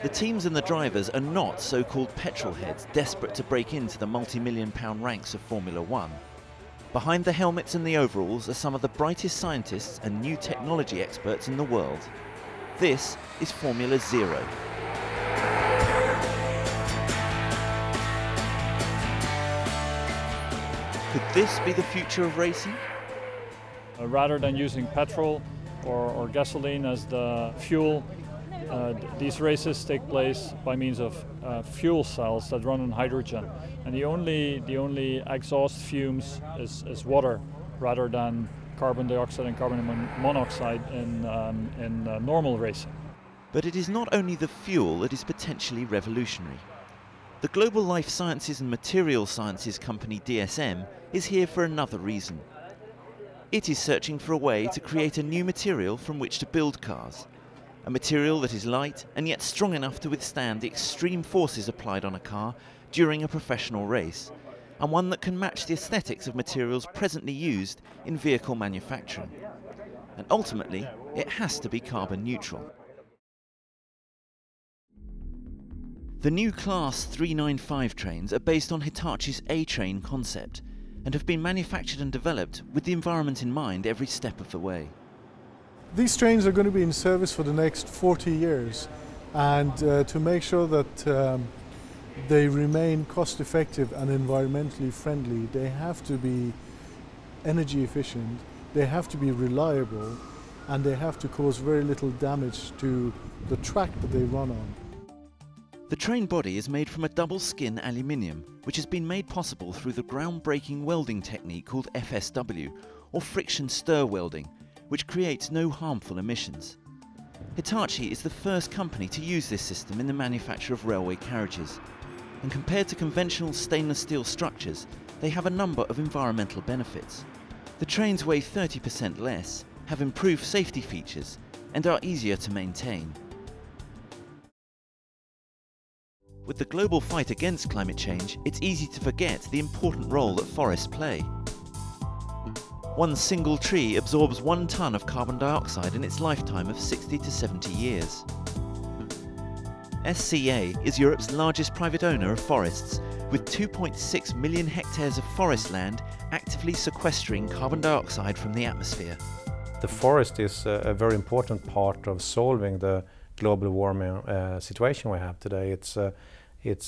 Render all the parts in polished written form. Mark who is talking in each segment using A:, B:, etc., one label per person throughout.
A: The teams and the drivers are not so-called petrol heads desperate to break into the multi-million-pound ranks of Formula One. Behind the helmets and the overalls are some of the brightest scientists and new technology experts in the world. This is Formula Zero. Could this be the future of racing?
B: Rather than using petrol or gasoline as the fuel, these races take place by means of fuel cells that run on hydrogen. And the only exhaust fumes is water rather than carbon dioxide and carbon monoxide in normal racing.
A: But it is not only the fuel that is potentially revolutionary. The global life sciences and materials sciences company DSM is here for another reason. It is searching for a way to create a new material from which to build cars. A material that is light and yet strong enough to withstand the extreme forces applied on a car during a professional race, and one that can match the aesthetics of materials presently used in vehicle manufacturing. And ultimately, it has to be carbon neutral. The new Class 395 trains are based on Hitachi's A-train concept and have been manufactured and developed with the environment in mind every step of the way.
C: These trains are going to be in service for the next 40 years, and to make sure that they remain cost effective and environmentally friendly, they have to be energy efficient, they have to be reliable, and they have to cause very little damage to the track that they run on.
A: The train body is made from a double-skin aluminium, which has been made possible through the groundbreaking welding technique called FSW, or friction stir welding, which creates no harmful emissions. Hitachi is the first company to use this system in the manufacture of railway carriages, and compared to conventional stainless steel structures, they have a number of environmental benefits. The trains weigh 30% less, have improved safety features, and are easier to maintain. With the global fight against climate change, it's easy to forget the important role that forests play. One single tree absorbs 1 ton of carbon dioxide in its lifetime of 60 to 70 years. SCA is Europe's largest private owner of forests, with 2.6 million hectares of forest land actively sequestering carbon dioxide from the atmosphere.
D: The forest is a very important part of solving the global warming situation we have today. It's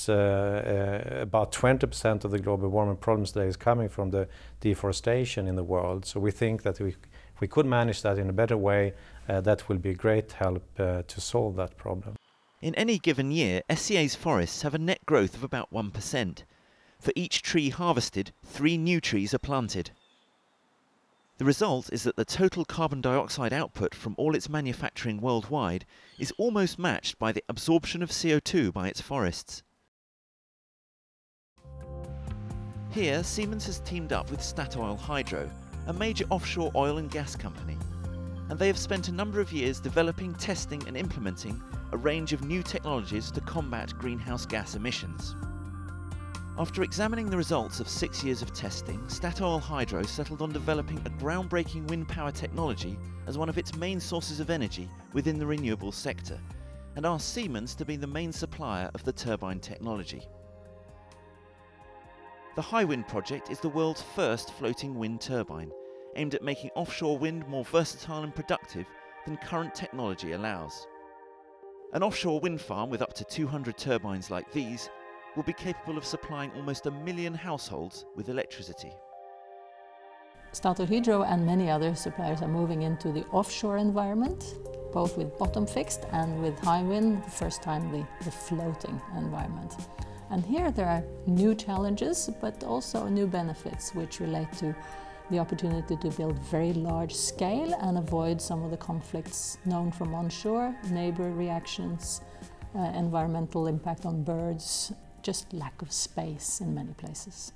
D: about 20% of the global warming problems today is coming from the deforestation in the world. So we think that if we could manage that in a better way, that will be a great help to solve that problem.
A: In any given year, SCA's forests have a net growth of about 1%. For each tree harvested, 3 new trees are planted. The result is that the total carbon dioxide output from all its manufacturing worldwide is almost matched by the absorption of CO2 by its forests. Here, Siemens has teamed up with Statoil Hydro, a major offshore oil and gas company, and they have spent a number of years developing, testing and implementing a range of new technologies to combat greenhouse gas emissions. After examining the results of 6 years of testing, Statoil Hydro settled on developing a groundbreaking wind power technology as one of its main sources of energy within the renewable sector, and asked Siemens to be the main supplier of the turbine technology. The Hywind project is the world's first floating wind turbine, aimed at making offshore wind more versatile and productive than current technology allows. An offshore wind farm with up to 200 turbines like these will be capable of supplying almost 1 million households with electricity.
E: Statoil Hydro and many other suppliers are moving into the offshore environment, both with bottom fixed and with Hywind, the first time the floating environment. And here there are new challenges, but also new benefits which relate to the opportunity to build very large scale and avoid some of the conflicts known from onshore, neighbor reactions, environmental impact on birds, just lack of space in many places.